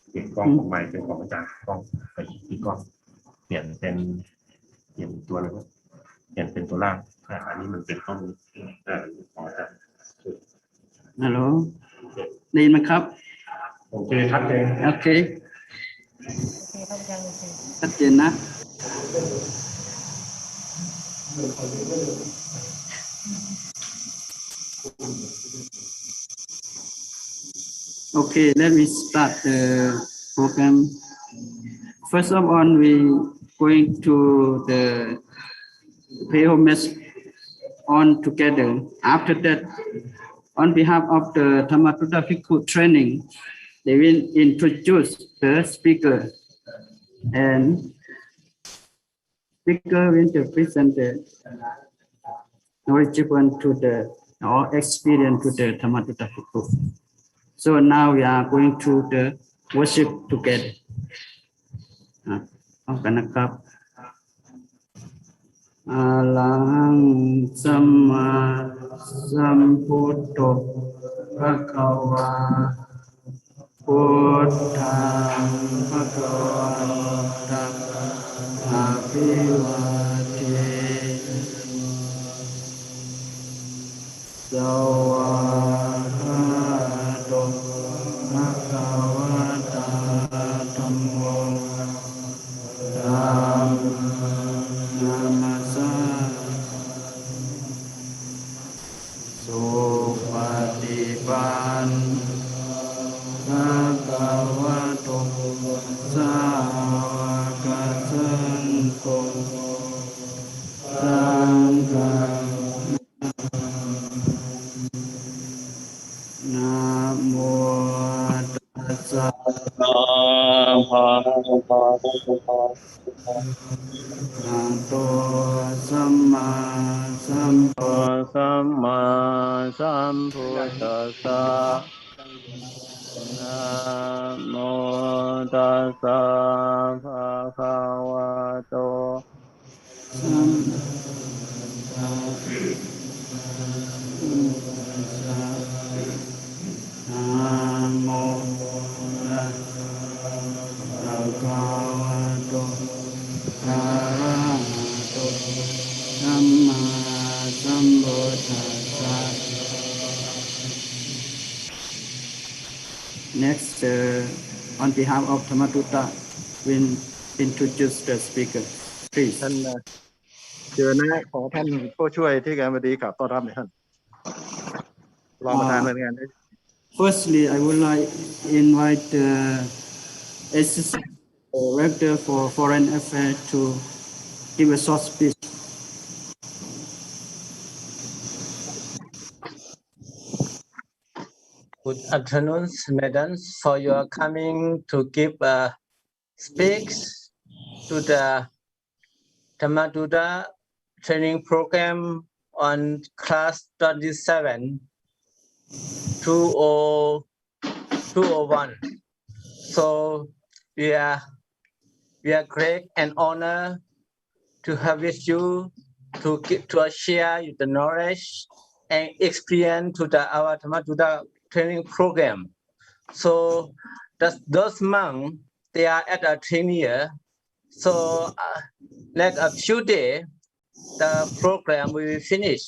เปลี่ยนกล้องของใหม่เป็นของอาจารย์กล้องไปอีกกล้องเปลี่ยนตัวอะไรก็เปลี่ยนเป็นตัวล่างอันนี้มันเป็นกล้องของอาจารย์ฮัลโหลได้ยินไหมครับโอเคชัดเจนโอเคชัดเจนนะ Okay, let me start the program. First of all, we going to the pay homage on together. After that, on behalf of the Dhammapada Bhikkhu training, they will introduce the speaker, and speaker will present the knowledgeable to the or experience to the Dhammapada Bhikkhu. So now we are going to the worship together. เอากันนะครับอะระหังสัมมาสัมพุทโธภะคะวาพุทธังภะคะวันตังอะภิวาเทสวากขาโตภะคะวะตาธัมโมธัมมังนามัสสาสุปฏิปันภะคะวะโตสาวกสังโฆสังฆังนะโมตัสสะภะคะวะอะโตสัมมาสัมพุทธัสสะนะโมตัสสะภะคะวะโตสัมมานะโมตัสสะภะคะวะโตอะระหะโตสัมมาสัมพุทธัสสะ Next, on behalf of Thamatuta, will introduce the speaker. Please. ท่านเชิญนะขอท่านผู้ช่วยที่การบดีครับต้อนรับในท่านรองประธานหน่วยงาน Firstly, I would like to invite the Assistant Director for Foreign Affairs to give a short speech. Good afternoon, madams, for your coming to give a speech to the Thamatuta training program on class 27 201. So we are great and honor to have with you to share the knowledge and experience to our Thamatuta training program. So those months they are at a training. So like a few days, the program will finish.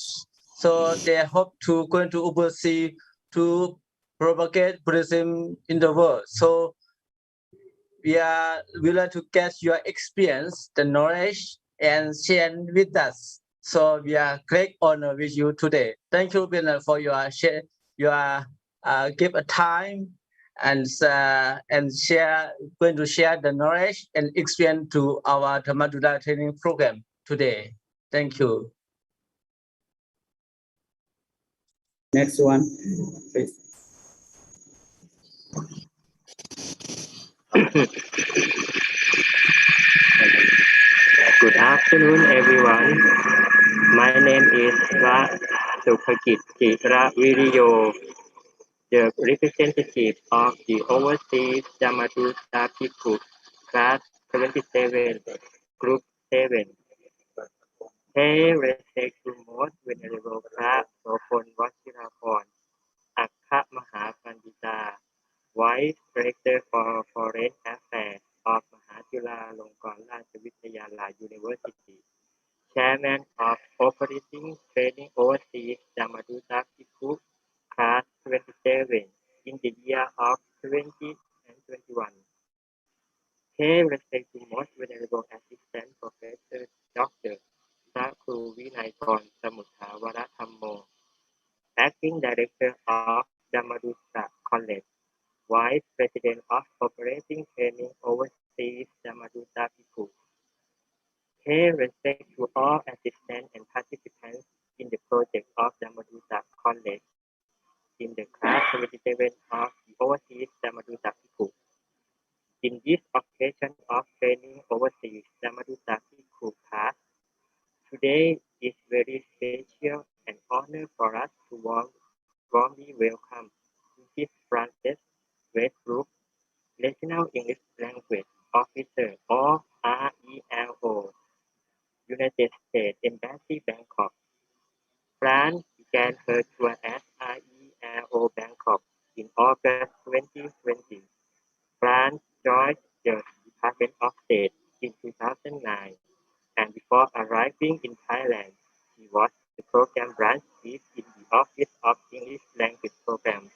So they hope to going to overseas to propagate Buddhism in the world. So we like to get your experience, the knowledge, and share with us. So we are great honor with you today. Thank you, Bernard, for your share, give a time and going to share the knowledge and experience to our Thamatuta training program today. Thank you. Next one, please. Good afternoon, everyone. My name is Sukajit Viriyo, the representative of the Overseas Thamatuta People, Class 77, Group 7. Hey, respect to most venerable พระโสพลวชิราภรณ์ อัครมหาปันดิตา Vice Director for Foreign Affairs of มหาจุฬาลงกรณราชวิทยาลัย University, Chairman of Operating Training Overseas Thamatuta People, Class 27, in the year of 2021. Pay respect to most venerable Assistant Professor Dr. พระครูวินัยกรสมุทฐาวรธรรมโม Acting Director of Dhammaduta College, Vice President of Operating Training Overseas Dhammaduta People. Pay respect to all assistants and participants in the project of Dhammaduta College in the class 77 of the Overseas Dhammaduta People. In this occasion of training overseas Dhammaduta People class, today is very special and honor for us to warmly welcome Mrs. Frances Wesbrook, National English Language Officer or RELO, United States Embassy Bangkok. France began her tour as RELO Bangkok in August 2020. France joined the Department of State in 2009. And before arriving in Thailand, she was the program branch chief in the Office of English Language Programs,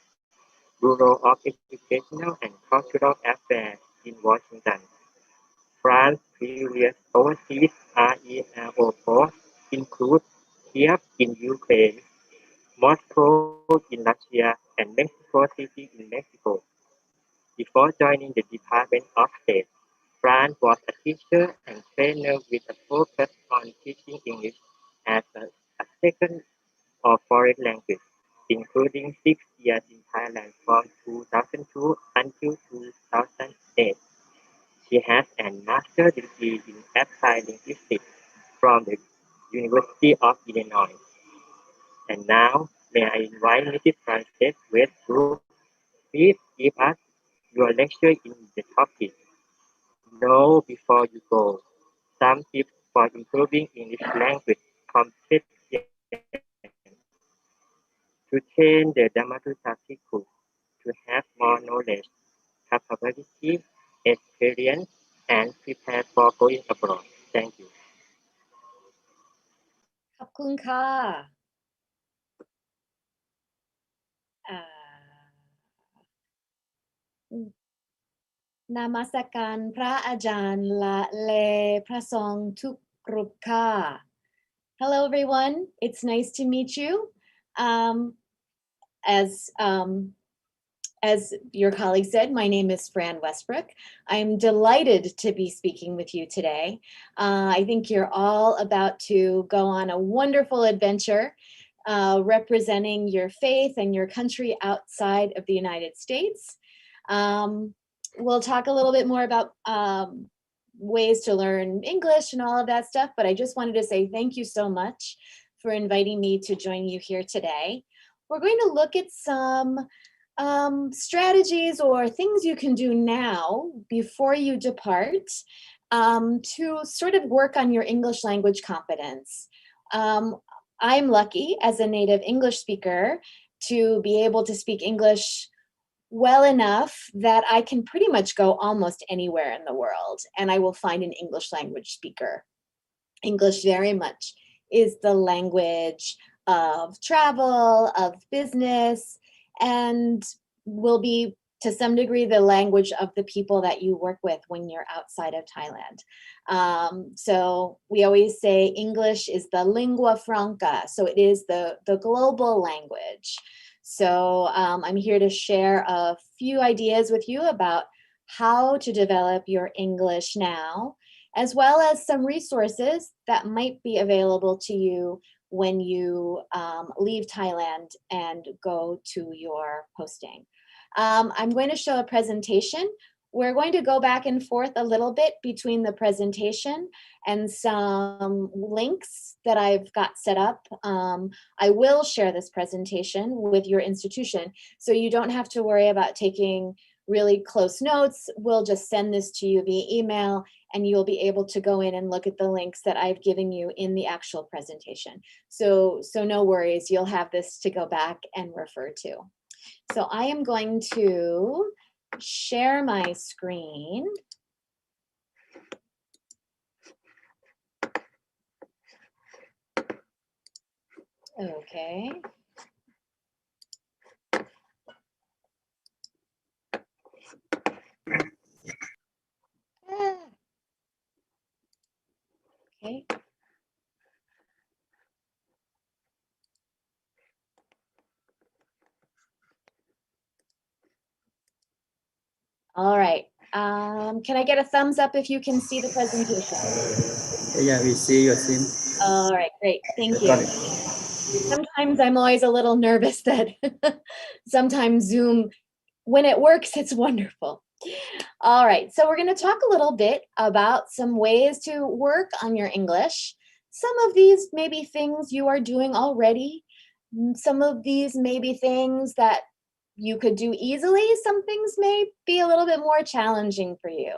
Bureau of Educational and Cultural Affairs in Washington. France's previous overseas RELO posts include Kiev in Ukraine, Moscow in Russia, and Mexico City in Mexico. Before joining the Department of State, Fran was a teacher and trainer with a focus on teaching English as a second or foreign language, including 6 years in Thailand from 2002 until 2008. She has a master's degree in applied linguistics from the University of Illinois. And now, may I invite Mrs. Frances Wesbrook, please give us your lecture in the topic. Know before you go. Some tips for improving English language competence to train the Dhammaduta people to have more knowledge, capability, experience, and prepare for going abroad. Thank you. ขอบคุณค่ะ นมัสการพระอาจารย์และเลพระสงฆ์ทุกรูปค่ะ Hello everyone, it's nice to meet you. As your colleague said, my name is Fran Wesbrook. I'm delighted to be speaking with you today. I think you're all about to go on a wonderful adventure representing your faith and your country outside of the United States. We'll talk a little bit more about ways to learn English and all of that stuff, but I just wanted to say thank you so much for inviting me to join you here today. We're going to look at some strategies or things you can do now before you depart to sort of work on your English language competence. I'm lucky as a native English speaker to be able to speak English well enough that I can pretty much go almost anywhere in the world and I will find an English language speaker. English very much is the language of travel, of business, and will be to some degree the language of the people that you work with when you're outside of Thailand. So we always say English is the lingua franca, so it is the global language. So I'm here to share a few ideas with you about how to develop your English now, as well as some resources that might be available to you when you leave Thailand and go to your posting. I'm going to show a presentation. We're going to go back and forth a little bit between the presentation and some links that I've got set up. I will share this presentation with your institution, so you don't have to worry about taking really close notes. We'll just send this to you via email, and you'll be able to go in and look at the links that I've given you in the actual presentation. So no worries, you'll have this to go back and refer to. So I am going to share my screen. Okay. Okay. All right. Can I get a thumbs up if you can see the presentation? Yeah, we see your screen. All right, great. Thank you. Got it. Sometimes I'm always a little nervous that sometimes Zoom, when it works, it's wonderful. All right, so we're going to talk a little bit about some ways to work on your English. Some of these may be things you are doing already. Some of these may be things that you could do easily. Some things may be a little bit more challenging for you.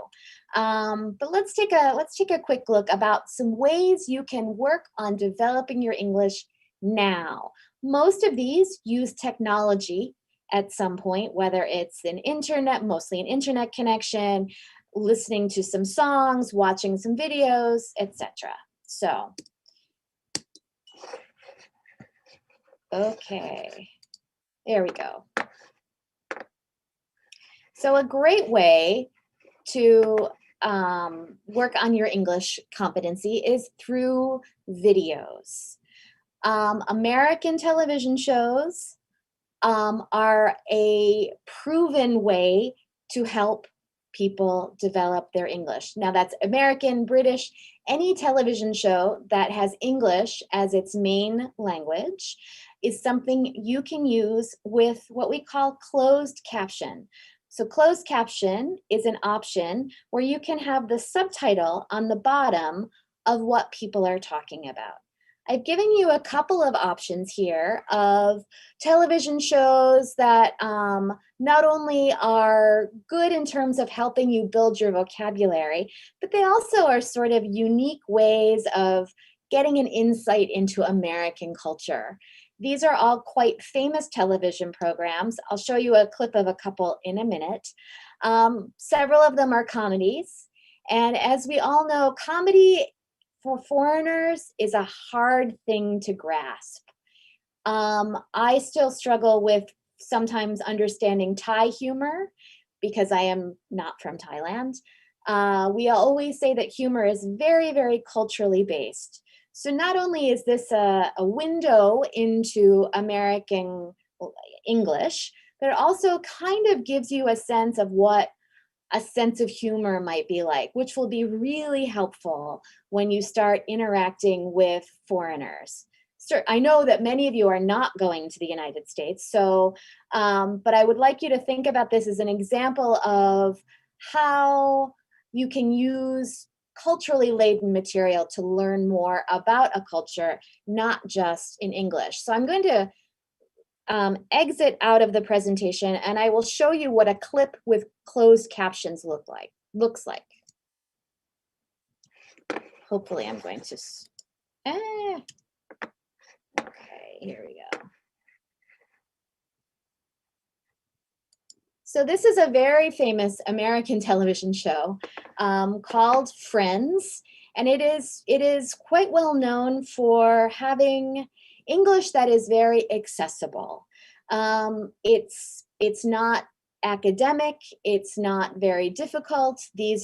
But let's take a quick look about some ways you can work on developing your English now. Most of these use technology at some point, whether it's mostly an internet connection, listening to some songs, watching some videos, etc. So, okay, there we go. So a great way to work on your English competency is through videos. American television shows are a proven way to help people develop their English. Now that's American, British, any television show that has English as its main language is something you can use with what we call closed caption. So closed caption is an option where you can have the subtitle on the bottom of what people are talking about. I've given you a couple of options here of television shows that not only are good in terms of helping you build your vocabulary, but they also are sort of unique ways of getting an insight into American culture. These are all quite famous television programs. I'll show you a clip of a couple in a minute. Several of them are comedies. And as we all know, comedy for foreigners is a hard thing to grasp. I still struggle with sometimes understanding Thai humor, because I am not from Thailand, we always say that humor is very, very culturally based. So not only is this a window into American English, but it also kind of gives you a sense of what a sense of humor might be like, which will be really helpful when you start interacting with foreigners. So I know that many of you are not going to the United States, so, but I would like you to think about this as an example of how you can use culturally laden material to learn more about a culture, not just in English. So I'm going to exit out of the presentation and I will show you what a clip with closed captions looks like. Hopefully I'm going to, okay, here we go. So this is a very famous American television show called Friends, and it is quite well known for having English that is very accessible. It's not academic, it's not very difficult. The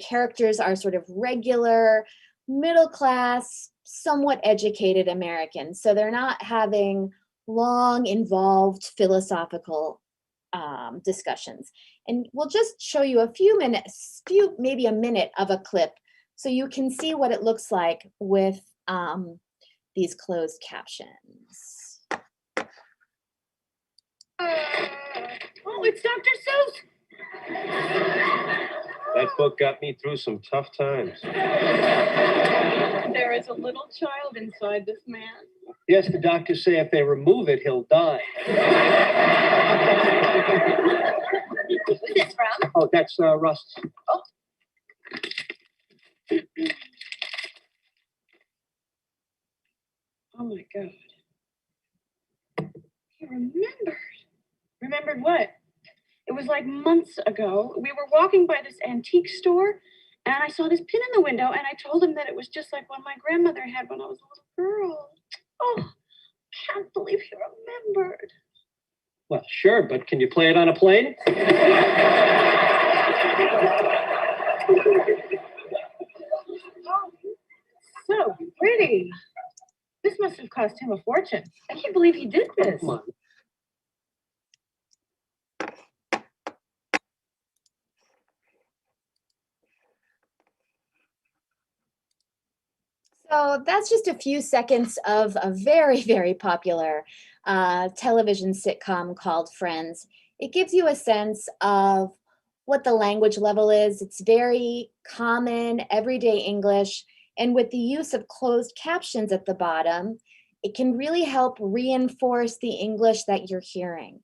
characters are sort of regular, middle class, somewhat educated Americans. So they're not having long, involved philosophical discussions. And we'll just show you a few minutes, maybe a minute of a clip so you can see what it looks like with these closed captions. Oh, it's Dr. Seuss. That book got me through some tough times. There is a little child inside this man. Yes, the doctors say if they remove it, he'll die. Who's this from? Oh, that's Rust. Oh. Oh my God. He remembered. Remembered what? It was like months ago. We were walking by this antique store and I saw this pin in the window and I told him that it was just like one my grandmother had when I was a little girl. Oh, can't believe he remembered. Well, sure, but can you play it on a plane? Oh, so pretty. This must have cost him a fortune. I can't believe he did this. Come on. So that's just a few seconds of a very, very popular television sitcom called Friends. It gives you a sense of what the language level is. It's very common, everyday English. And with the use of closed captions at the bottom, it can really help reinforce the English that you're hearing.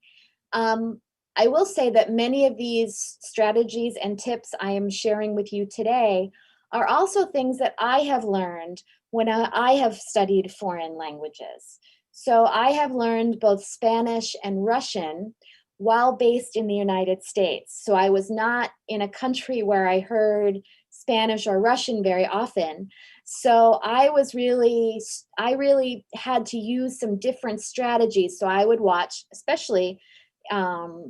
I will say that many of these strategies and tips I am sharing with you today are also things that I have learned when I have studied foreign languages. So I have learned both Spanish and Russian while based in the United States. So I was not in a country where I heard Spanish or Russian very often. So I really had to use some different strategies. So I would watch, especially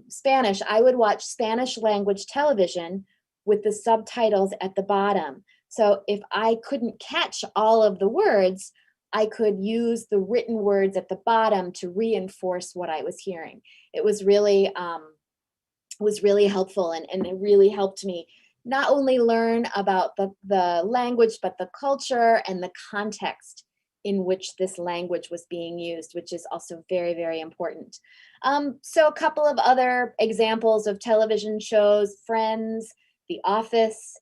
Spanish, I would watch Spanish language television with the subtitles at the bottom. So if I couldn't catch all of the words, I could use the written words at the bottom to reinforce what I was hearing. It was really helpful, and it really helped me not only learn about the language, but the culture and the context in which this language was being used, which is also very, very important. So a couple of other examples of television shows: Friends, The Office,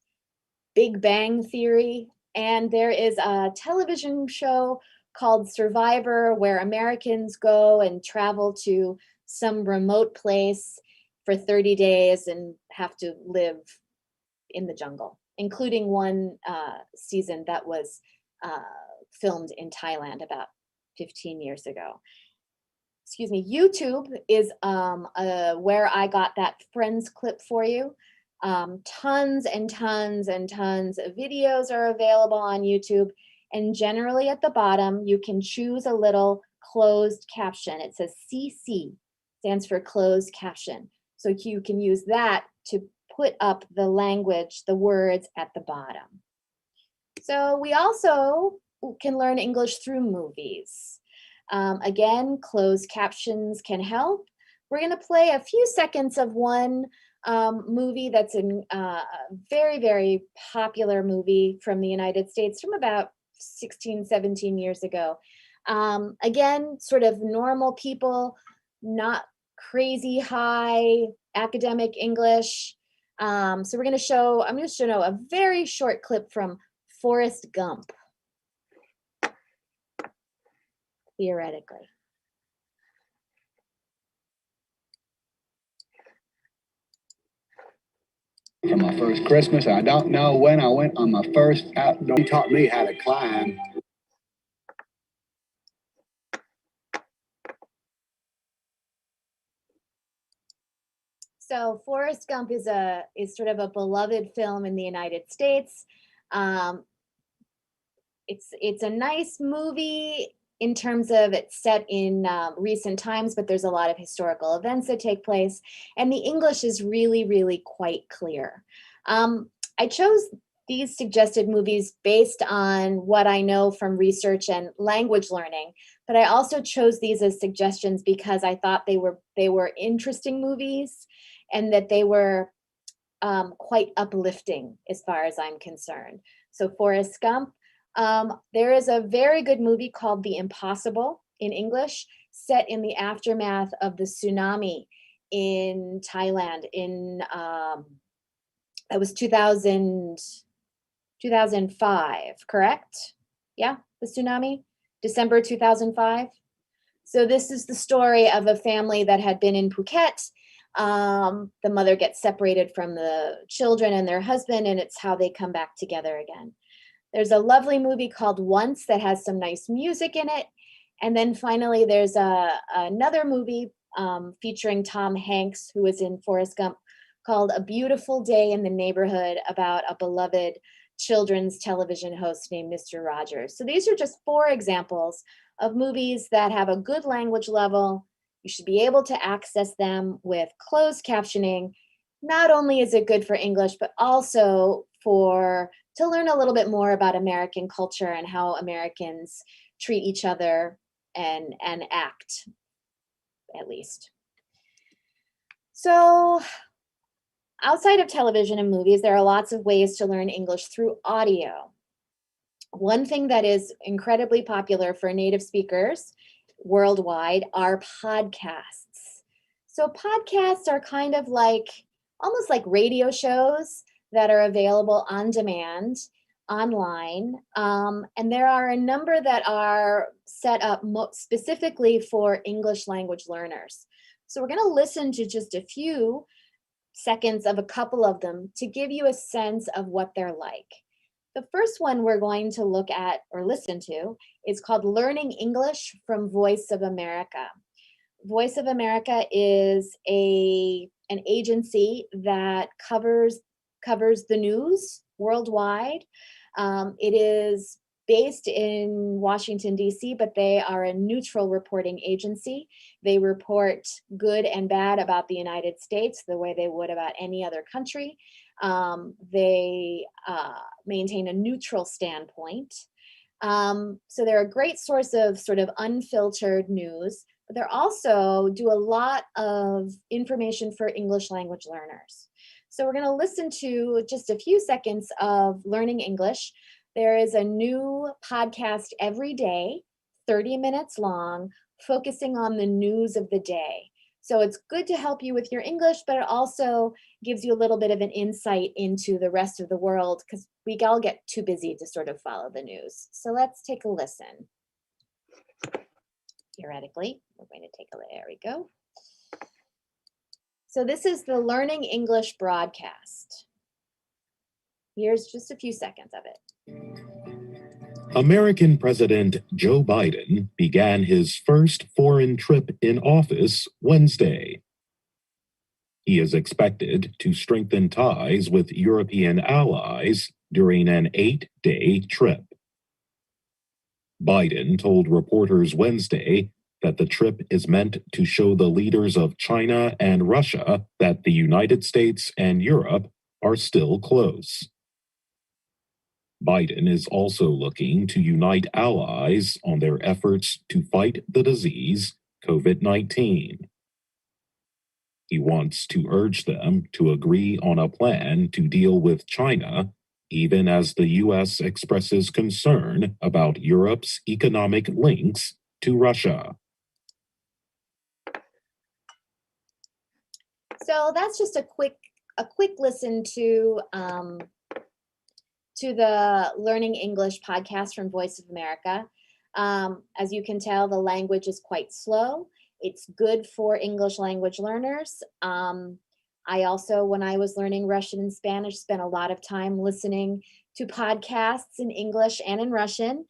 Big Bang Theory, and there is a television show called Survivor where Americans go and travel to some remote place for 30 days and have to live in the jungle, including one season that was filmed in Thailand about 15 years ago. Excuse me, YouTube is where I got that Friends clip for you. Tons and tons and tons of videos are available on YouTube. And generally at the bottom, you can choose a little closed caption. It says CC, stands for closed caption. So you can use that to put up the language, the words at the bottom. So we also can learn English through movies. Again, closed captions can help. We're going to play a few seconds of one movie that's a very, very popular movie from the United States from about 16, 17 years ago. Again, sort of normal people, not crazy high academic English. So I'm going to show a very short clip from Forrest Gump, theoretically. For my first Christmas, I don't know when I went on my first outdoor. He taught me how to climb. So Forrest Gump is sort of a beloved film in the United States. It's a nice movie in terms of it's set in recent times, but there's a lot of historical events that take place, and the English is really, really quite clear. I chose these suggested movies based on what I know from research and language learning, but I also chose these as suggestions because I thought they were interesting movies and that they were quite uplifting as far as I'm concerned. So Forrest Gump. There is a very good movie called The Impossible in English, set in the aftermath of the tsunami in Thailand in, that was 2005, correct? Yeah, the tsunami, December 2005. So this is the story of a family that had been in Phuket. The mother gets separated from the children and their husband, and it's how they come back together again. There's a lovely movie called Once that has some nice music in it. And then finally, there's another movie featuring Tom Hanks, who was in Forrest Gump, called A Beautiful Day in the Neighborhood, about a beloved children's television host named Mr. Rogers. So these are just 4 examples of movies that have a good language level. You should be able to access them with closed captioning. Not only is it good for English, but also to learn a little bit more about American culture and how Americans treat each other and act, at least. So outside of television and movies, there are lots of ways to learn English through audio. One thing that is incredibly popular for native speakers worldwide are podcasts. So podcasts are kind of almost like radio shows that are available on demand online. And there are a number that are set up specifically for English language learners. So we're going to listen to just a few seconds of a couple of them to give you a sense of what they're like. The first one we're going to look at or listen to is called Learning English from Voice of America. Voice of America is an agency that covers the news worldwide. It is based in Washington, D.C., but they are a neutral reporting agency. They report good and bad about the United States the way they would about any other country. They maintain a neutral standpoint. So they're a great source of sort of unfiltered news, but they're also do a lot of information for English language learners. So we're going to listen to just a few seconds of Learning English. There is a new podcast every day, 30 minutes long, focusing on the news of the day. So it's good to help you with your English, but it also gives you a little bit of an insight into the rest of the world because we all get too busy to sort of follow the news. So let's take a listen. Theoretically, we're going to take a look. There we go. So this is the Learning English broadcast. Here's just a few seconds of it. American President Joe Biden began his first foreign trip in office Wednesday. He is expected to strengthen ties with European allies during an 8-day trip. Biden told reporters Wednesday that the trip is meant to show the leaders of China and Russia that the United States and Europe are still close. Biden is also looking to unite allies on their efforts to fight the disease COVID-19. He wants to urge them to agree on a plan to deal with China, even as the U.S. expresses concern about Europe's economic links to Russia. So that's just a quick listen to the Learning English podcast from Voice of America. As you can tell, the language is quite slow. It's good for English language learners. I also, when I was learning Russian and Spanish, spent a lot of time listening to podcasts in English and in Russian.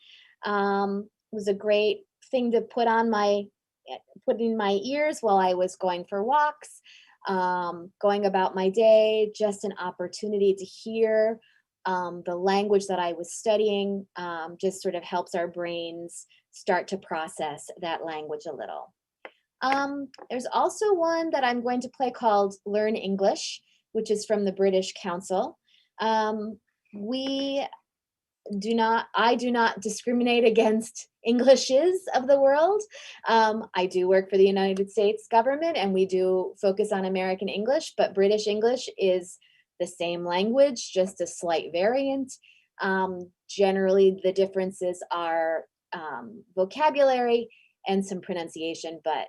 It was a great thing to put in my ears while I was going for walks, going about my day, just an opportunity to hear the language that I was studying. Just sort of helps our brains start to process that language a little. There's also one that I'm going to play called Learn English, which is from the British Council. I do not discriminate against Englishes of the world. I do work for the United States government and we do focus on American English, but British English is the same language, just a slight variant. Generally, the differences are vocabulary and some pronunciation, but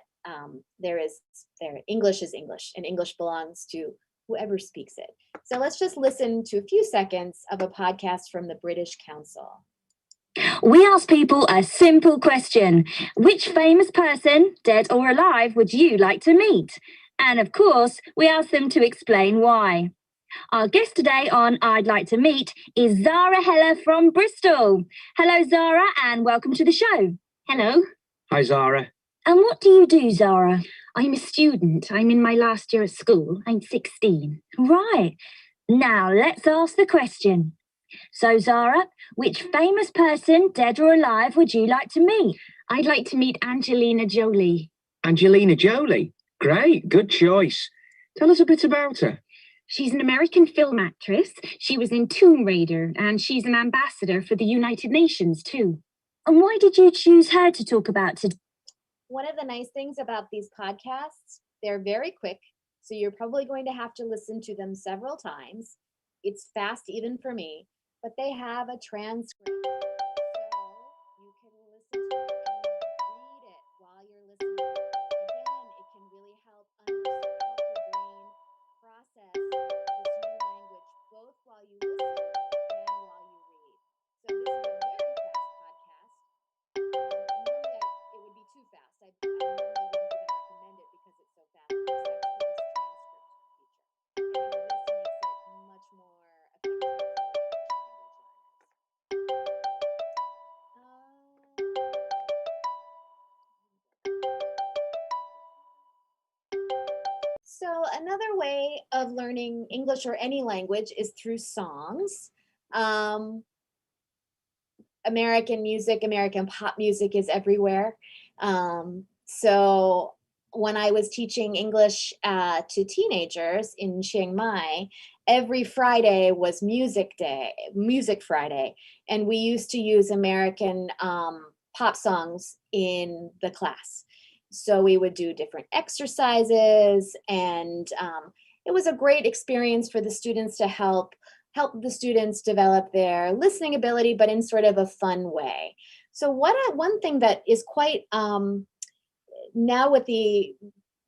English is English, and English belongs to whoever speaks it. So let's just listen to a few seconds of a podcast from the British Council. We ask people a simple question. Which famous person, dead or alive, would you like to meet? And of course, we ask them to explain why. Our guest today on I'd Like to Meet is Zara Heller from Bristol. Hello, Zara, and welcome to the show. Hello. Hi, Zara. And what do you do, Zara? I'm a student. I'm in my last year at school. I'm 16. Right. Now, let's ask the question. So, Zara, which famous person, dead or alive, would you like to meet? I'd like to meet Angelina Jolie. Angelina Jolie? Great, good choice. Tell us a bit about her. She's an American film actress. She was in Tomb Raider, and she's an ambassador for the United Nations, too. And why did you choose her to talk about today? One of the nice things about these podcasts, they're very quick, so you're probably going to have to listen to them several times. It's fast even for me, but they have a transcript, so you can listen to it and read it while you're listening. Again, it can really help your brain process this new language, both while you listen and while you read. So this is a very fast podcast. And normally it would be too fast. I normally wouldn't even recommend it because it's so fast, except for this transcript feature. I think this makes it much more effective for English language learners. So another way of learning English or any language is through songs. American music, American pop music is everywhere. So when I was teaching English to teenagers in Chiang Mai, every Friday was Music Friday. And we used to use American pop songs in the class. So we would do different exercises, and it was a great experience for the students to help the students develop their listening ability, but in sort of a fun way. So one thing that is quite, now with the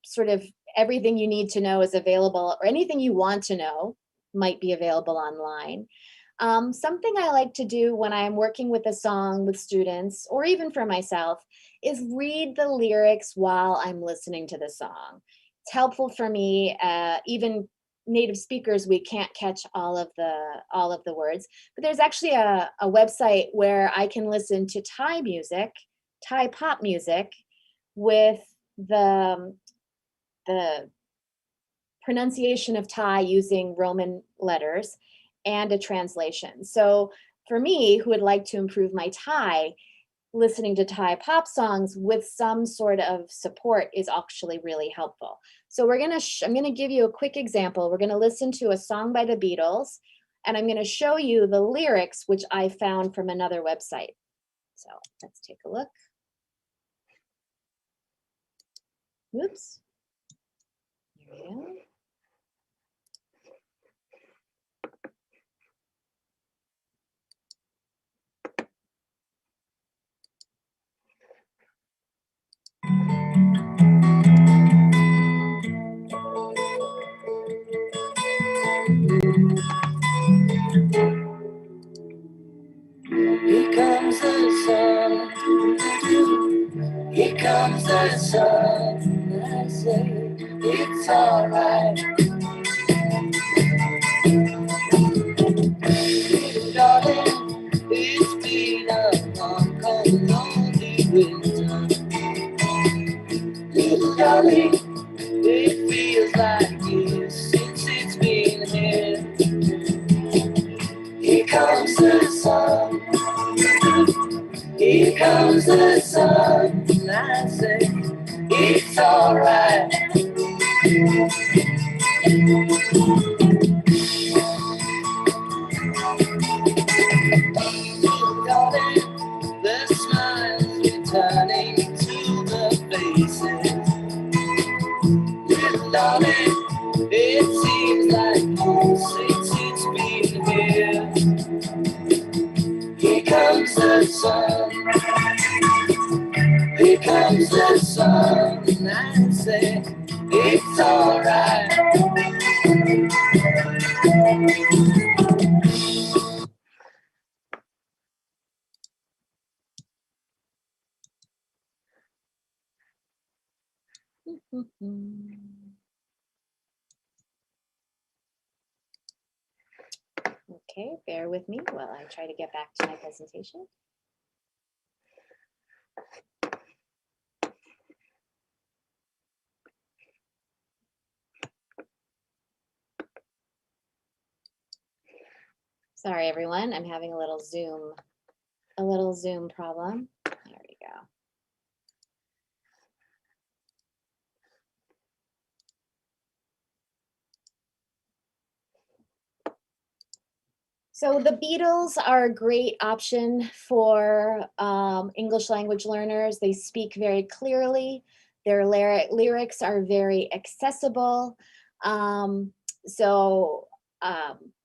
sort of everything you need to know is available, or anything you want to know might be available online. Something I like to do when I'm working with a song with students, or even for myself, is read the lyrics while I'm listening to the song. It's helpful for me, even native speakers, we can't catch all of the words, but there's actually a website where I can listen to Thai music, Thai pop music, with the pronunciation of Thai using Roman letters and a translation. So for me, who would like to improve my Thai, listening to Thai pop songs with some sort of support is actually really helpful. So I'm gonna give you a quick example. We're gonna listen to a song by the Beatles, and I'm gonna show you the lyrics, which I found from another website. So let's take a look. Oops. Here we go. Here comes the sun. Here comes the sun. I say it's alright. Darling, it's been a long, cold, lonely winter. Little darling, it feels like years since it's been here. Here comes the sun. Here comes the sun. And I say it's alright. Darling, the smiles returning to the faces. Little darling, it seems like years since it's been here. Here comes the sun. Here comes the sun. And I say it's alright. Okay, bear with me while I try to get back to my presentation. Sorry, everyone, I'm having a little Zoom problem. There we go. So the Beatles are a great option for English language learners. They speak very clearly. Their lyrics are very accessible.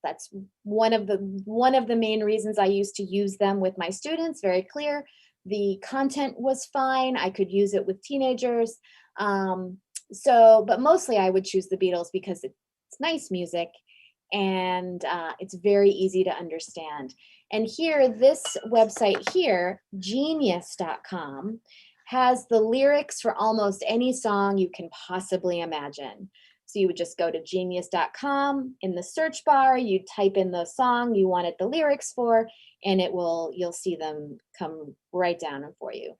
That's one of the main reasons I used to use them with my students. Very clear. The content was fine. I could use it with teenagers. But mostly I would choose the Beatles because it's nice music. And it's very easy to understand. And here, this website here, genius.com, has the lyrics for almost any song you can possibly imagine. So you would just go to genius.com, in the search bar, you type in the song you wanted the lyrics for, and you'll see them come right down for you.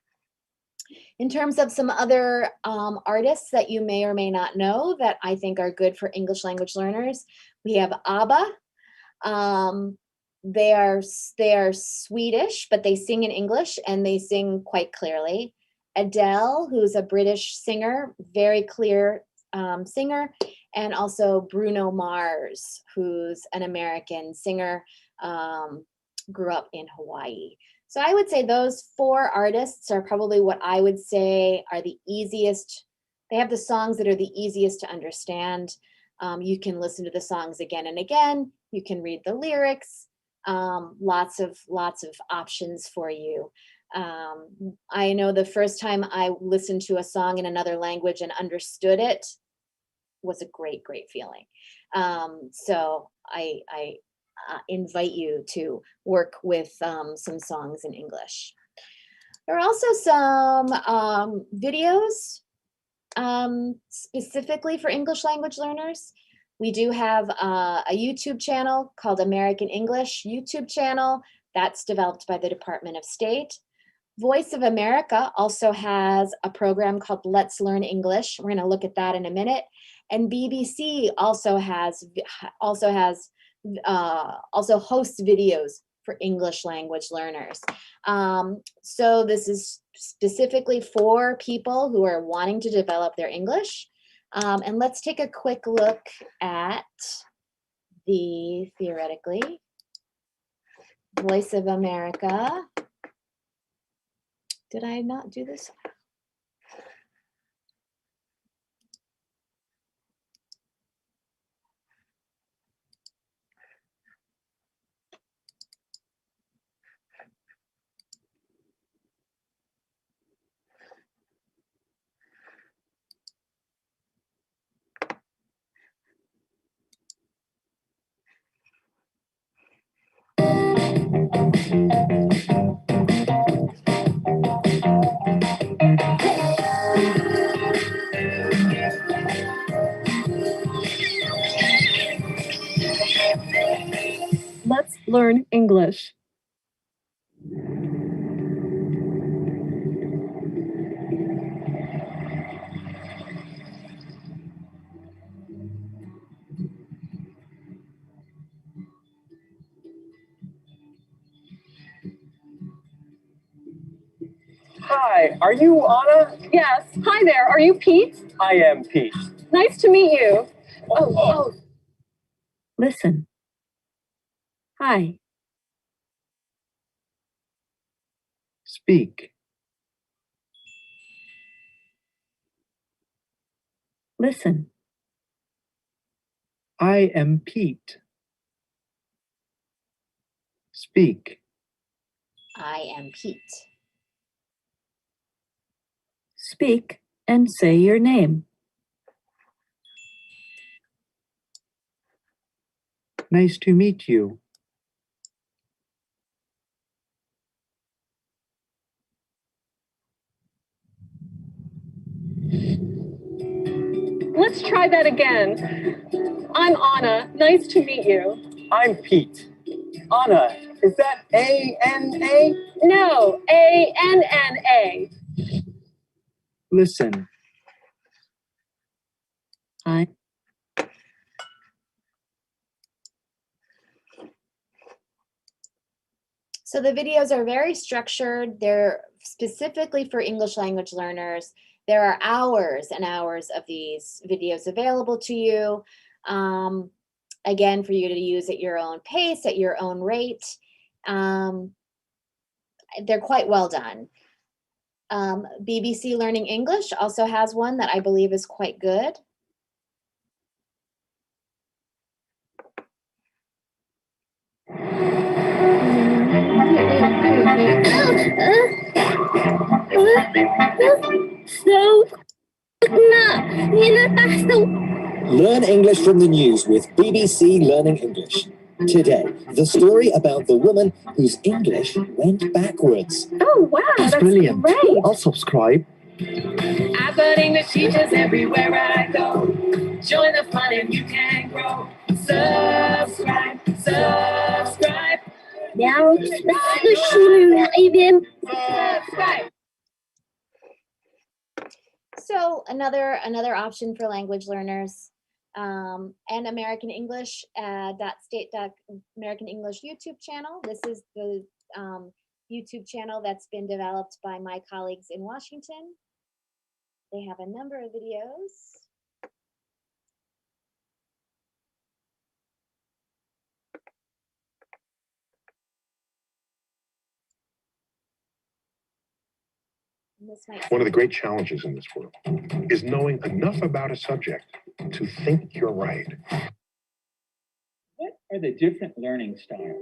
In terms of some other artists that you may or may not know that I think are good for English language learners, we have ABBA. They are Swedish, but they sing in English and they sing quite clearly. Adele, who's a British singer, very clear singer, and also Bruno Mars, who's an American singer, grew up in Hawaii. So I would say those four artists are probably what I would say are the easiest. They have the songs that are the easiest to understand. You can listen to the songs again and again. You can read the lyrics. Lots of options for you. I know the first time I listened to a song in another language and understood it was a great feeling. So I invite you to work with some songs in English. There are also some videos specifically for English language learners. We do have a YouTube channel called American English YouTube channel that's developed by the Department of State. Voice of America also has a program called Let's Learn English. We're going to look at that in a minute. And BBC also hosts videos for English language learners. So this is specifically for people who are wanting to develop their English. And let's take a quick look at the, theoretically, Voice of America. Did I not do this? Let's learn English. Hi, are you Anna? Yes. Hi there. Are you Pete? I am Pete. Nice to meet you. Oh. Listen. Hi. Speak. Listen. I am Pete. Speak. I am Pete. Speak and say your name. Nice to meet you. Let's try that again. I'm Anna. Nice to meet you. I'm Pete. Anna, is that A-N-A? No, A-N-N-A. Listen. Hi. So the videos are very structured. They're specifically for English language learners. There are hours and hours of these videos available to you. Again, for you to use at your own pace, at your own rate. They're quite well done. BBC Learning English also has one that I believe is quite good. Learn English from the news with BBC Learning English. Today, the story about the woman whose English went backwards. Oh, wow, that's brilliant. Great. I'll subscribe. I've got English teachers everywhere I go. Join the fun and you can grow. Subscribe, subscribe. Subscribe. So another option for language learners, and American English, American English YouTube channel. This is the YouTube channel that's been developed by my colleagues in Washington. They have a number of videos. One of the great challenges in this world is knowing enough about a subject to think you're right. What are the different learning styles?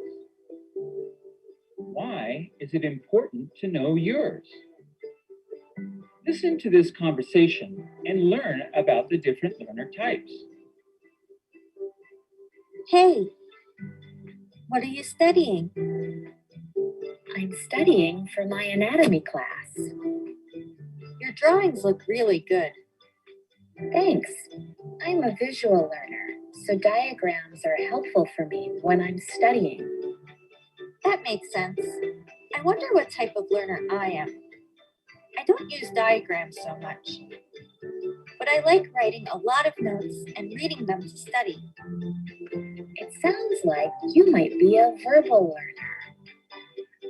Why is it important to know yours? Listen to this conversation and learn about the different learner types. Hey, what are you studying? I'm studying for my anatomy class. Your drawings look really good. Thanks. I'm a visual learner, so diagrams are helpful for me when I'm studying. That makes sense. I wonder what type of learner I am. I don't use diagrams so much, but I like writing a lot of notes and reading them to study. It sounds like you might be a verbal learner.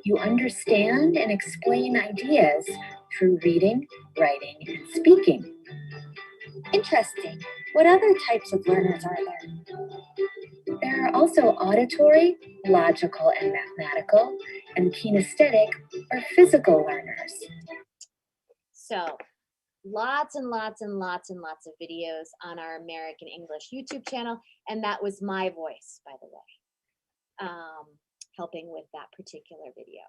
You understand and explain ideas through reading, writing, and speaking. Interesting. What other types of learners are there? There are also auditory, logical, and mathematical, and kinesthetic or physical learners. So lots and lots and lots and lots of videos on our American English YouTube channel. And that was my voice, by the way, helping with that particular video.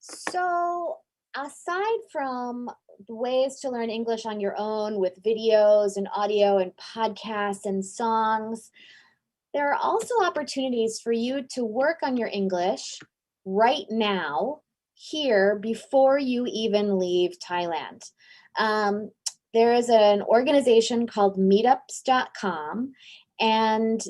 So aside from the ways to learn English on your own with videos and audio and podcasts and songs, there are also opportunities for you to work on your English right now, here, before you even leave Thailand. There is an organization called meetups.com, and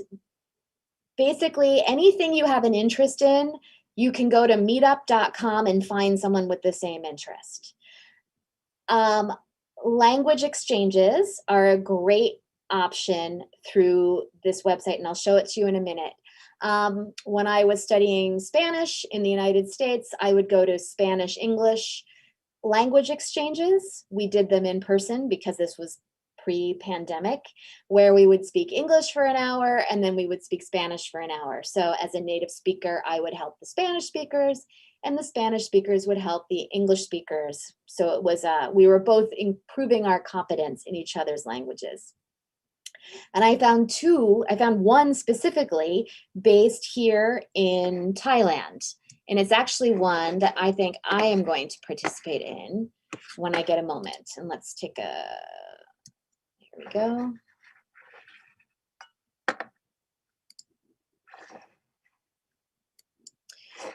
basically anything you have an interest in, you can go to meetup.com and find someone with the same interest. Language exchanges are a great option through this website, and I'll show it to you in a minute. When I was studying Spanish in the United States, I would go to Spanish-English language exchanges. We did them in person because this was pre-pandemic, where we would speak English for an hour and then we would speak Spanish for an hour. So as a native speaker, I would help the Spanish speakers and the Spanish speakers would help the English speakers. So it was, we were both improving our competence in each other's languages. And I found one specifically based here in Thailand. And it's actually one that I think I am going to participate in when I get a moment. And let's take a, here we go.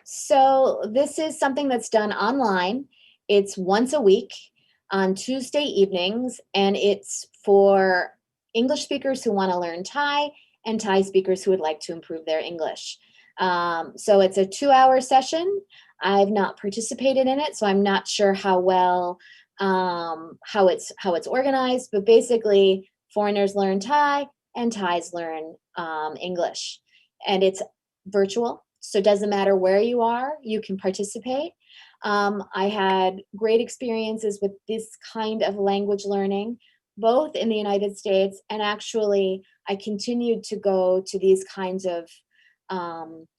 So this is something that's done online. It's once a week on Tuesday evenings, and it's for English speakers who want to learn Thai and Thai speakers who would like to improve their English. So it's a 2-hour session. I've not participated in it, so I'm not sure how well, how it's organized, but basically foreigners learn Thai and Thais learn English. And it's virtual, so it doesn't matter where you are, you can participate. I had great experiences with this kind of language learning, both in the United States, and actually I continued to go to these kinds of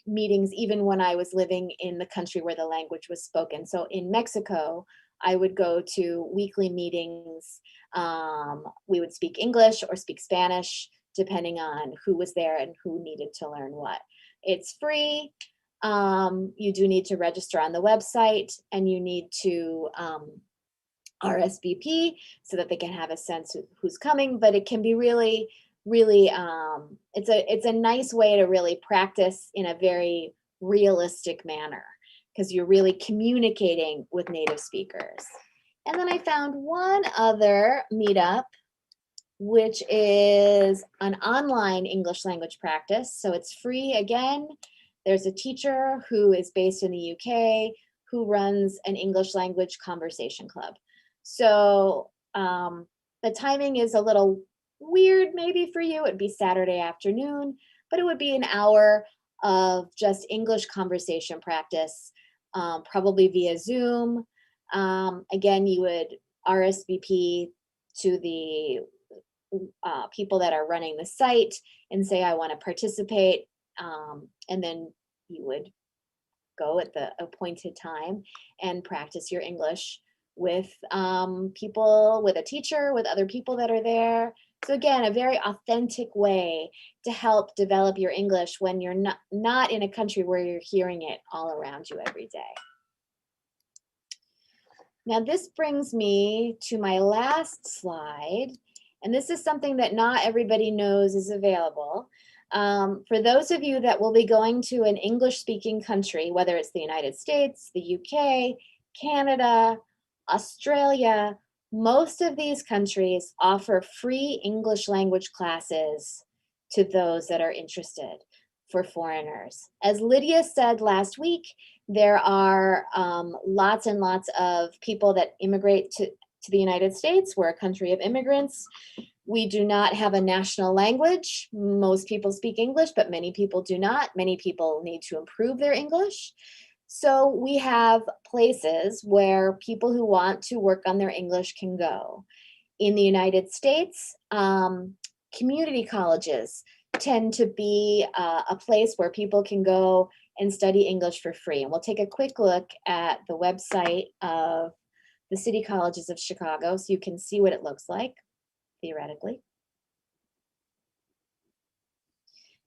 meetings even when I was living in the country where the language was spoken. So in Mexico, I would go to weekly meetings. We would speak English or speak Spanish, depending on who was there and who needed to learn what. It's free. You do need to register on the website, and you need to RSVP so that they can have a sense of who's coming, but it can be really, really, it's a nice way to really practice in a very realistic manner because you're really communicating with native speakers. And then I found one other meetup, which is an online English language practice. So it's free again. There's a teacher who is based in the UK who runs an English language conversation club. So the timing is a little weird maybe for you. It'd be Saturday afternoon, but it would be an hour of just English conversation practice, probably via Zoom. Again, you would RSVP to the people that are running the site and say, I want to participate. And then you would go at the appointed time and practice your English with people, with a teacher, with other people that are there. So again, a very authentic way to help develop your English when you're not in a country where you're hearing it all around you every day. Now this brings me to my last slide, and this is something that not everybody knows is available. For those of you that will be going to an English-speaking country, whether it's the United States, the UK, Canada, Australia, most of these countries offer free English language classes to those that are interested for foreigners. As Lydia said last week, there are lots and lots of people that immigrate to the United States. We're a country of immigrants. We do not have a national language. Most people speak English, but many people do not. Many people need to improve their English. So we have places where people who want to work on their English can go. In the United States, community colleges tend to be a place where people can go and study English for free. And we'll take a quick look at the website of the City Colleges of Chicago so you can see what it looks like, theoretically.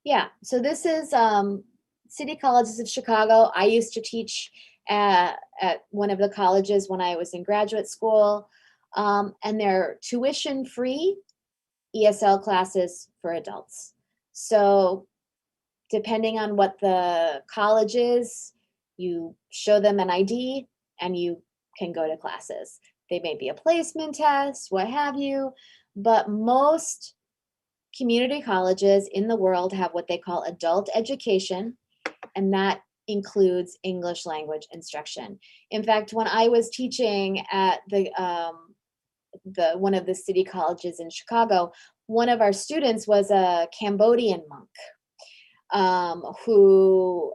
Yeah, so this is City Colleges of Chicago. I used to teach at one of the colleges when I was in graduate school, and they're tuition-free ESL classes for adults. So depending on what the college is, you show them an ID and you can go to classes. They may be a placement test, what have you, but most community colleges in the world have what they call adult education, and that includes English language instruction. In fact, when I was teaching at one of the city colleges in Chicago, one of our students was a Cambodian monk who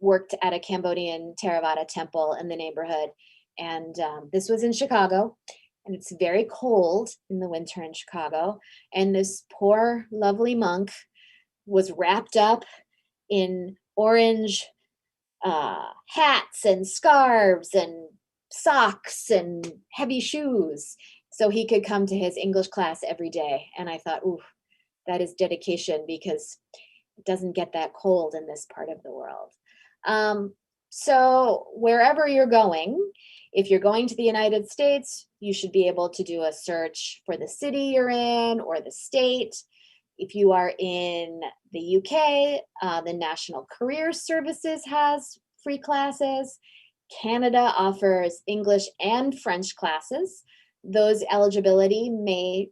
worked at a Cambodian Theravada temple in the neighborhood. And this was in Chicago, and it's very cold in the winter in Chicago. And this poor, lovely monk was wrapped up in orange hats and scarves and socks and heavy shoes so he could come to his English class every day. And I thought, ooh, that is dedication, because it doesn't get that cold in this part of the world. So wherever you're going, if you're going to the United States, you should be able to do a search for the city you're in or the state. If you are in the UK, the National Career Services has free classes. Canada offers English and French classes. Those eligibility may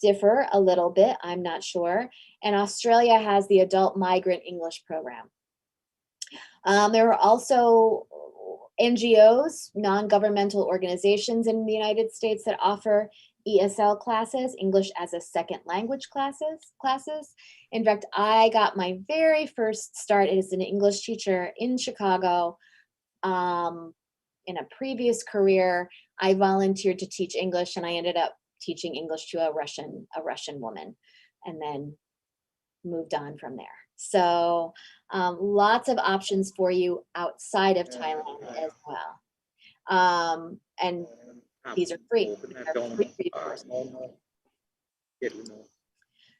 differ a little bit, I'm not sure. And Australia has the Adult Migrant English Program. There are also NGOs, non-governmental organizations in the United States that offer ESL classes, English as a Second Language classes. In fact, I got my very first start as an English teacher in Chicago. In a previous career, I volunteered to teach English, and I ended up teaching English to a Russian woman, and then moved on from there. So lots of options for you outside of Thailand as well. And these are free.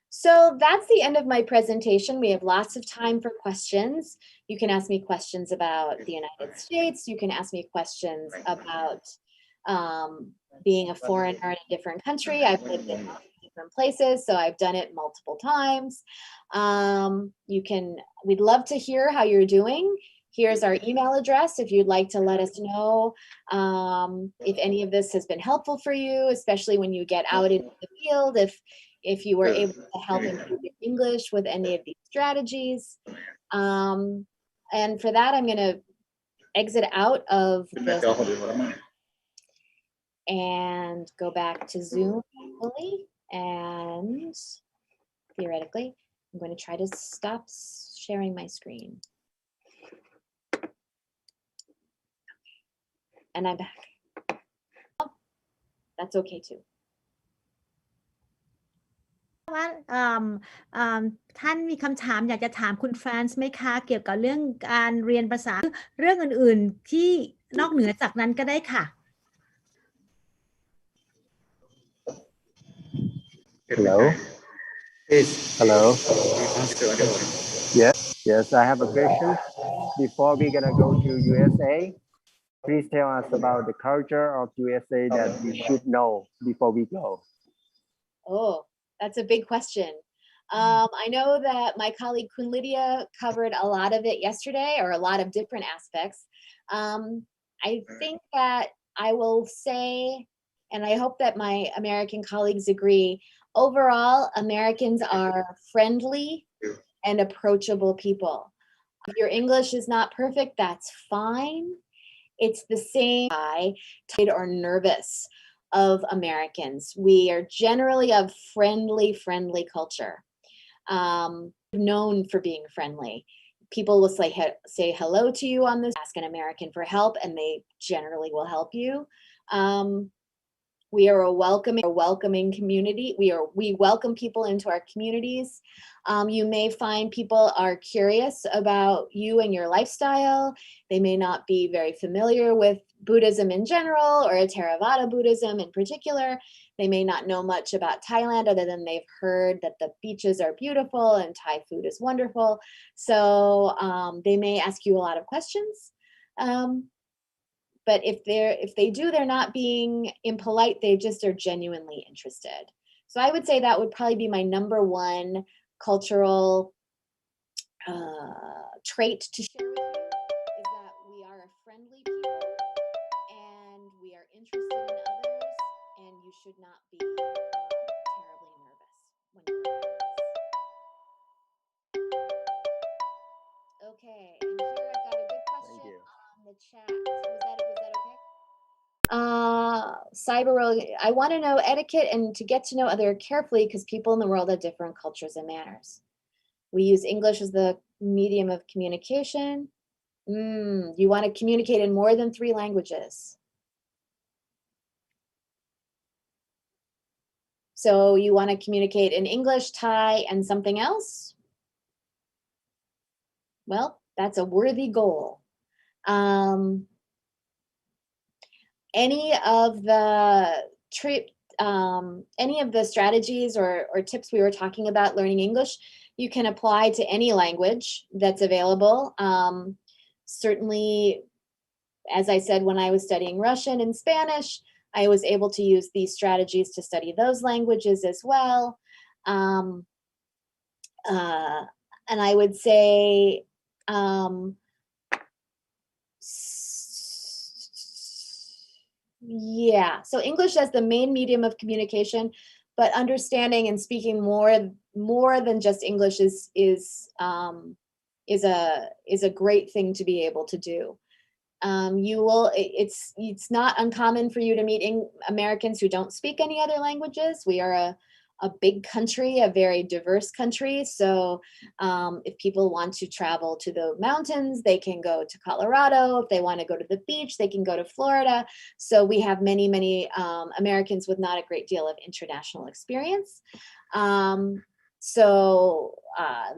So that's the end of my presentation. We have lots of time for questions. You can ask me questions about the United States. You can ask me questions about being a foreigner in a different country. I've lived in different places, so I've done it multiple times. We'd love to hear how you're doing. Here's our email address if you'd like to let us know if any of this has been helpful for you, especially when you get out into the field, if you were able to help improve your English with any of these strategies. And for that, I'm going to exit out of this and go back to Zoom, hopefully. And theoretically, I'm going to try to stop sharing my screen. And I'm back. Oh, that's okay too. ว่าท่านมีคำถามอยากจะถามคุณแฟรนซ์ไหมคะเกี่ยวกับเรื่องการเรียนภาษาเรื่องอื่นๆที่นอกเหนือจากนั้นก็ได้ค่ะ Hello. Hello. Yes, I have a question. Before we're gonna go to USA, please tell us about the culture of USA that we should know before we go. Oh, that's a big question. I know that my colleague Kun Lydia covered a lot of it yesterday, or a lot of different aspects. I think that I will say, and I hope that my American colleagues agree, overall, Americans are friendly and approachable people. If your English is not perfect, that's fine. It's the same, tired or nervous. of Americans. We are generally a friendly culture, known for being friendly. People will say hello to you on this, ask an American for help, and they generally will help you. We are a welcoming community. We welcome people into our communities. You may find people are curious about you and your lifestyle. They may not be very familiar with Buddhism in general or Theravada Buddhism in particular. They may not know much about Thailand other than they've heard that the beaches are beautiful and Thai food is wonderful. So they may ask you a lot of questions. But if they do, they're not being impolite, they just are genuinely interested. So I would say that would probably be my number one cultural trait to share with you, is that we are a friendly people and we are interested in others, and you should not be terribly nervous when you're around us. Okay, and here I've got a good question on the chat. Was that okay? Cyber, I want to know etiquette and to get to know other carefully because people in the world have different cultures and manners. We use English as the medium of communication. You want to communicate in more than 3 languages. So you want to communicate in English, Thai, and something else? Well, that's a worthy goal. Any of the strategies or tips we were talking about learning English, you can apply to any language that's available. Certainly, as I said, when I was studying Russian and Spanish, I was able to use these strategies to study those languages as well. And I would say, yeah, so English as the main medium of communication, but understanding and speaking more than just English is a great thing to be able to do. It's not uncommon for you to meet Americans who don't speak any other languages. We are a big country, a very diverse country. So if people want to travel to the mountains, they can go to Colorado. If they want to go to the beach, they can go to Florida. So we have many Americans with not a great deal of international experience. So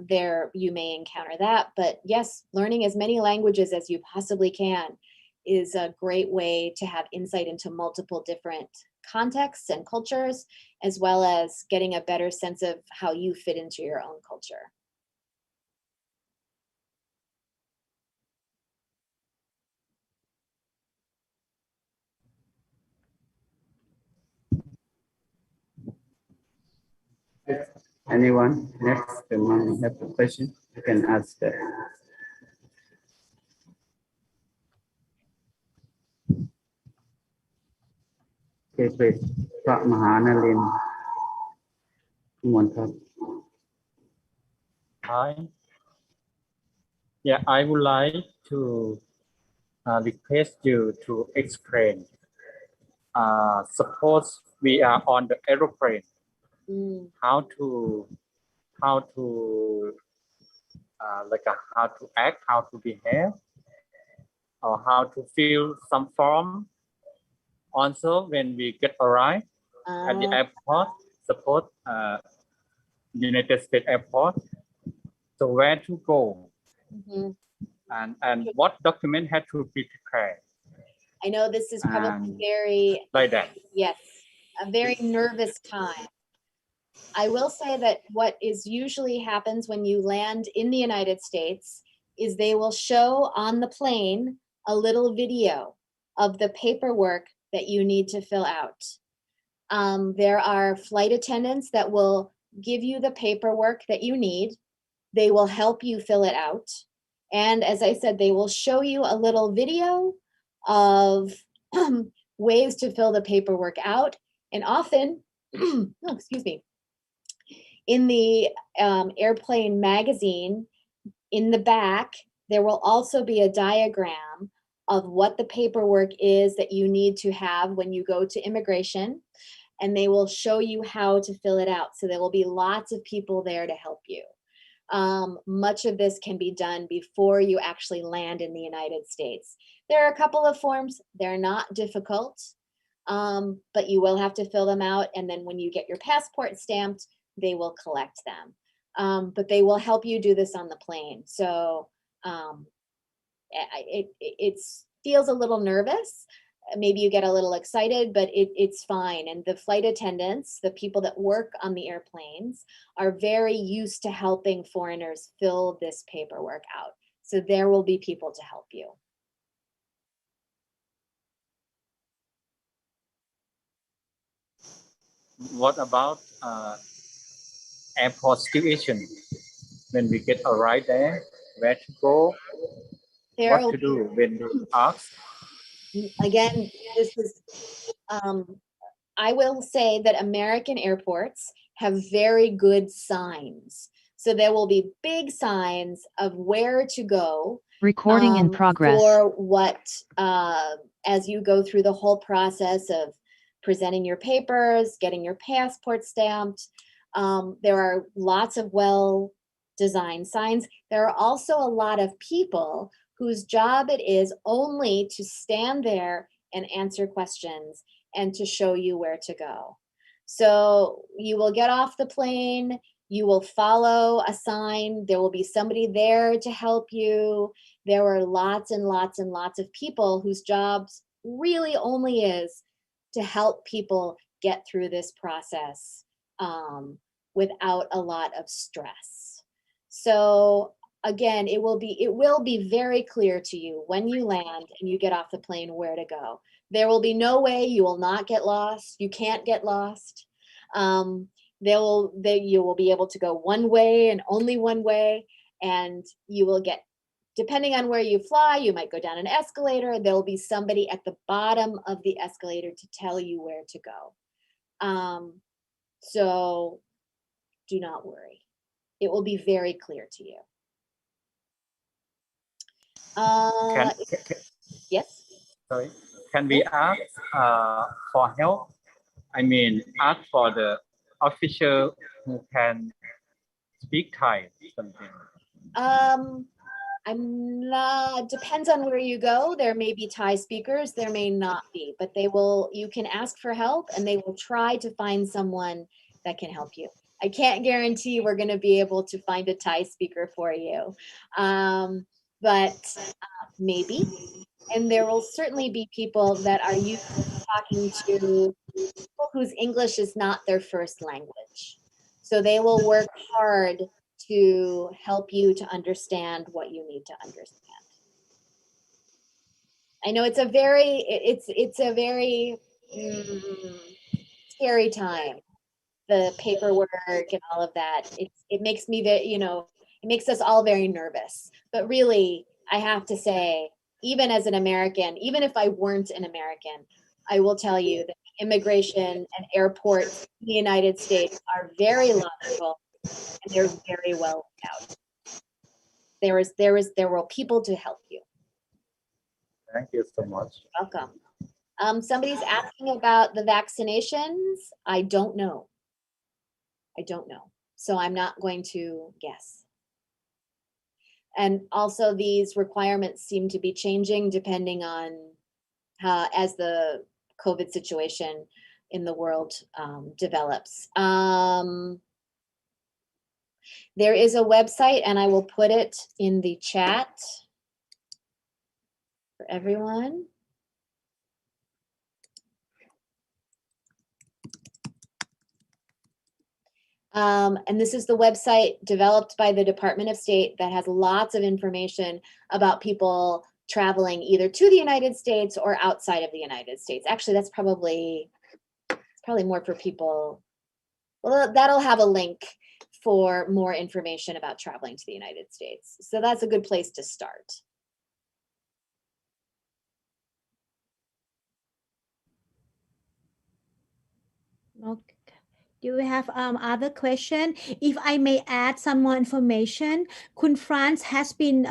there you may encounter that. But yes, learning as many languages as you possibly can is a great way to have insight into multiple different contexts and cultures, as well as getting a better sense of how you fit into your own culture. Anyone next among have a question? You can ask that. Okay, please. Pak Mahanalin. Hi. Yeah, I would like to request you to explain. Suppose we are on the aeroplane. How to act, how to behave, or how to fill some form. Also, when we get arrived at the airport, suppose United States airport, so where to go, and what document had to be prepared. I know this is probably very like that. Yes, a very nervous time. I will say that what is usually happens when you land in the United States is they will show on the plane a little video of the paperwork that you need to fill out. There are flight attendants that will give you the paperwork that you need. They will help you fill it out. And as I said, they will show you a little video of ways to fill the paperwork out. And often, excuse me, in the airplane magazine, in the back, there will also be a diagram of what the paperwork is that you need to have when you go to immigration, and they will show you how to fill it out. So there will be lots of people there to help you. Much of this can be done before you actually land in the United States. There are a couple of forms, they're not difficult, but you will have to fill them out, and then when you get your passport stamped, they will collect them. But they will help you do this on the plane. So it feels a little nervous. Maybe you get a little excited, but it's fine. And the flight attendants, the people that work on the airplanes, are very used to helping foreigners fill this paperwork out. So there will be people to help you. What about airport situation? When we get arrived there, where to go, what to do when they ask? Again, this is, I will say that American airports have very good signs. So there will be big signs of where to go. Recording in progress. For what, as you go through the whole process of presenting your papers, getting your passport stamped. There are lots of well-designed signs. There are also a lot of people whose job it is only to stand there and answer questions and to show you where to go. So you will get off the plane, you will follow a sign, there will be somebody there to help you. There are lots and lots and lots of people whose jobs really only is to help people get through this process without a lot of stress. So again, it will be very clear to you when you land and you get off the plane where to go. There will be no way you will not get lost. You can't get lost. You will be able to go one way and only one way, and you will get, depending on where you fly, you might go down an escalator. There will be somebody at the bottom of the escalator to tell you where to go. So do not worry. It will be very clear to you. Yes? Sorry. Can we ask for help? I mean, ask for the official who can speak Thai, something. Depends on where you go. There may be Thai speakers, there may not be, but you can ask for help and they will try to find someone that can help you. I can't guarantee we're going to be able to find a Thai speaker for you, but maybe. And there will certainly be people that are used to talking to people whose English is not their first language. So they will work hard to help you to understand what you need to understand. I know it's a very scary time, the paperwork and all of that. It makes me it makes us all very nervous. But really, I have to say, even as an American, even if I weren't an American, I will tell you that immigration and airports in the United States are very logical and they're very well looked out. There were people to help you. Thank you so much. Welcome. Somebody's asking about the vaccinations. I don't know. So I'm not going to guess. And also these requirements seem to be changing depending on as the COVID situation in the world develops. There is a website, and I will put it in the chat for everyone. And this is the website developed by the Department of State that has lots of information about people traveling either to the United States or outside of the United States. Actually, that's probably more for people. Well, that'll have a link for more information about traveling to the United States. So that's a good place to start. Okay. Do we have other question? If I may add some more information, Kun France has been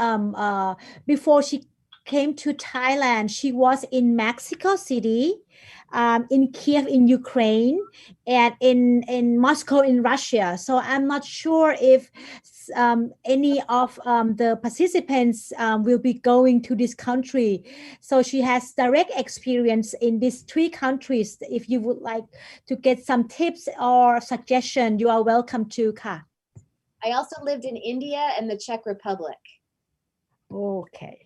before she came to Thailand. She was in Mexico City, in Kiev in Ukraine, and in Moscow in Russia. So I'm not sure if any of the participants will be going to this country. So she has direct experience in these 3 countries. If you would like to get some tips or suggestion, you are welcome to,ค่ะ. I also lived in India and the Czech Republic. Okay.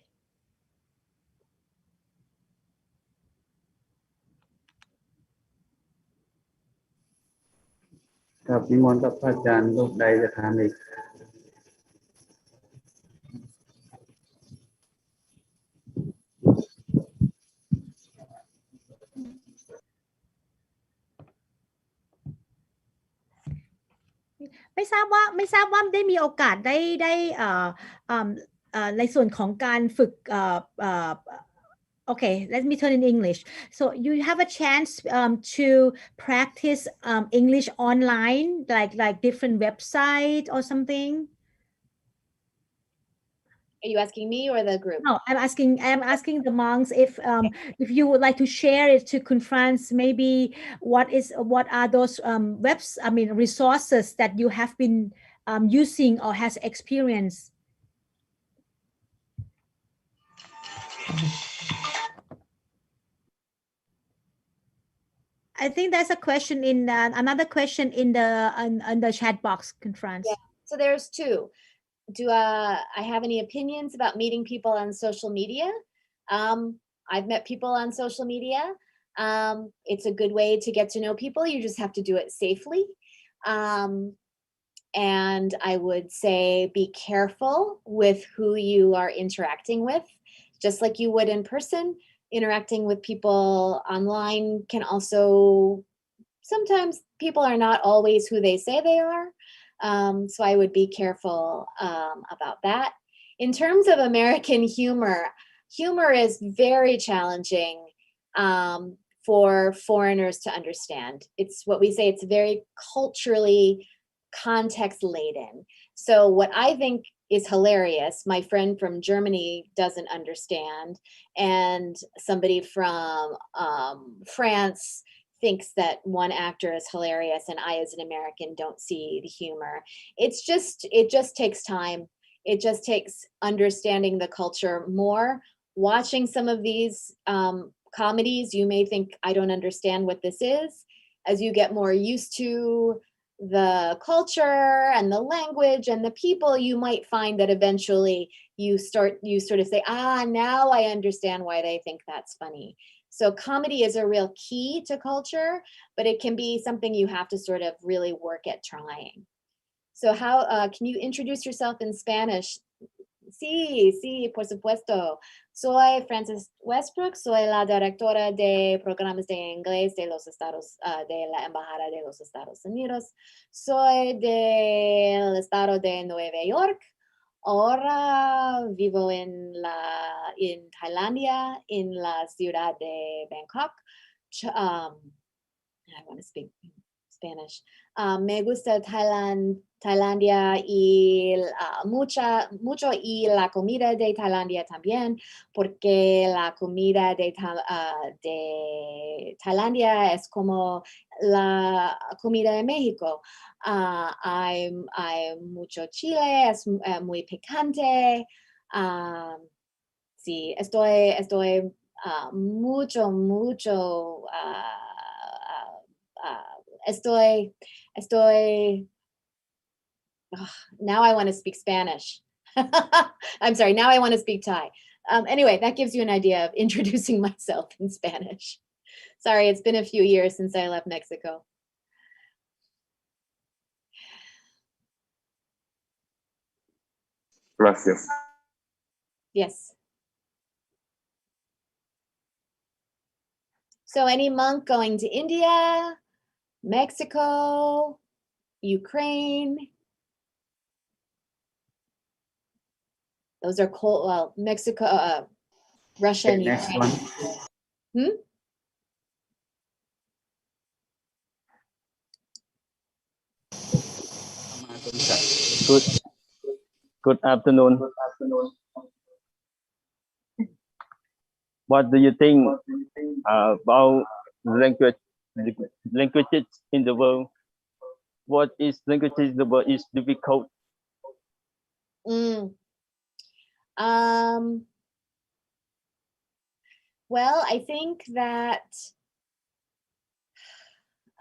ครับนิมนต์ครับพระอาจารย์รูปใดจะถามอีก ไม่ทราบว่าได้มีโอกาสได้ในส่วนของการฝึกOkay, let me turn in English. So you have a chance to practice English online, like different website or something. Are you asking me or the group? No, I'm asking the monks if you would like to share it to conference, maybe what are those resources that you have been using or has experience. I think there's a question in another question in the chat box, conference. Yeah. So there's 2. Do I have any opinions about meeting people on social media? I've met people on social media. It's a good way to get to know people. You just have to do it safely. And I would say be careful with who you are interacting with, just like you would in person. Interacting with people online can also, sometimes people are not always who they say they are. So I would be careful about that. In terms of American humor is very challenging for foreigners to understand. It's what we say, it's very culturally context laden. So what I think is hilarious, my friend from Germany doesn't understand, and somebody from France thinks that one actor is hilarious and I as an American don't see the humor. It just takes time. It just takes understanding the culture more. Watching some of these comedies, you may think, I don't understand what this is. As you get more used to the culture and the language and the people, you might find that eventually you sort of say, now I understand why they think that's funny. So comedy is a real key to culture, but it can be something you have to sort of really work at trying. So how can you introduce yourself in Spanish? Sí, por supuesto. Soy Frances Wesbrook, soy la directora de programas de inglés de los Estados, de la Embajada de los Estados Unidos. Soy del estado de Nueva York. Ahora vivo en Tailandia, en la ciudad de Bangkok. I want to speak Spanish. Me gusta Tailandia y mucho y la comida de Tailandia también, porque la comida de Tailandia es como la comida de México. Hay mucho chile, es muy picante. Sí, estoy mucho now I want to speak Spanish. I'm sorry, now I want to speak Thai. Anyway, that gives you an idea of introducing myself in Spanish. Sorry, it's been a few years since I left Mexico. Gracias. Yes. So any monk going to India, Mexico, Ukraine, those are cold, well, Mexico, Russia, and Next Ukraine. one. Good afternoon. What do you think about languages in the world? What is languages in the world is difficult? Well, I think that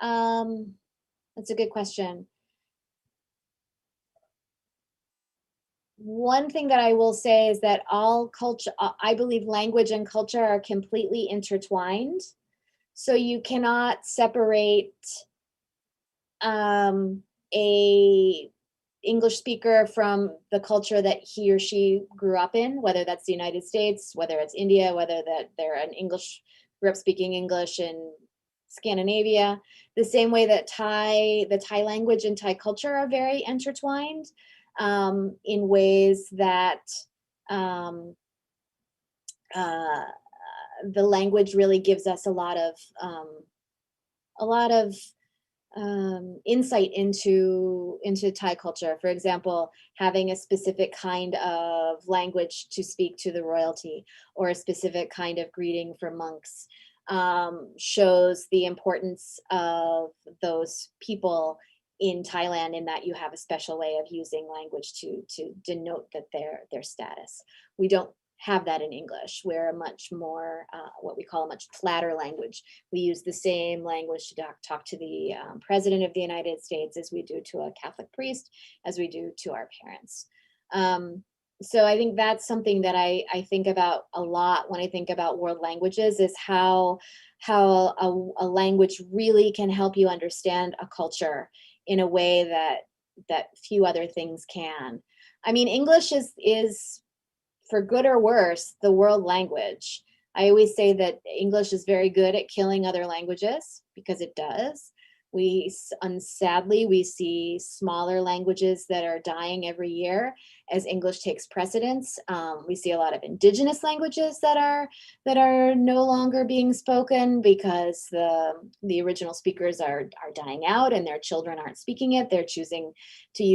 that's a good question. One thing that I will say is that all culture, I believe language and culture are completely intertwined. So you cannot separate a English speaker from the culture that he or she grew up in, whether that's the United States, whether it's India, whether that they're grew up speaking English in Scandinavia, the same way that the Thai language and Thai culture are very intertwined in ways that the language really gives us a lot of insight into Thai culture. For example, having a specific kind of language to speak to the royalty or a specific kind of greeting for monks shows the importance of those people in Thailand, in that you have a special way of using language to denote that their status. We don't have that in English. We're a much more what we call a much flatter language. We use the same language to talk to the President of the United States as we do to a Catholic priest, as we do to our parents. So I think that's something that I think about a lot when I think about world languages, is how a language really can help you understand a culture in a way that few other things can. I mean, English is for good or worse, the world language. I always say that English is very good at killing other languages, because it does. Sadly, we see smaller languages that are dying every year as English takes precedence. We see a lot of indigenous languages that are no longer being spoken because the original speakers are dying out and their children aren't speaking it. They're choosing to use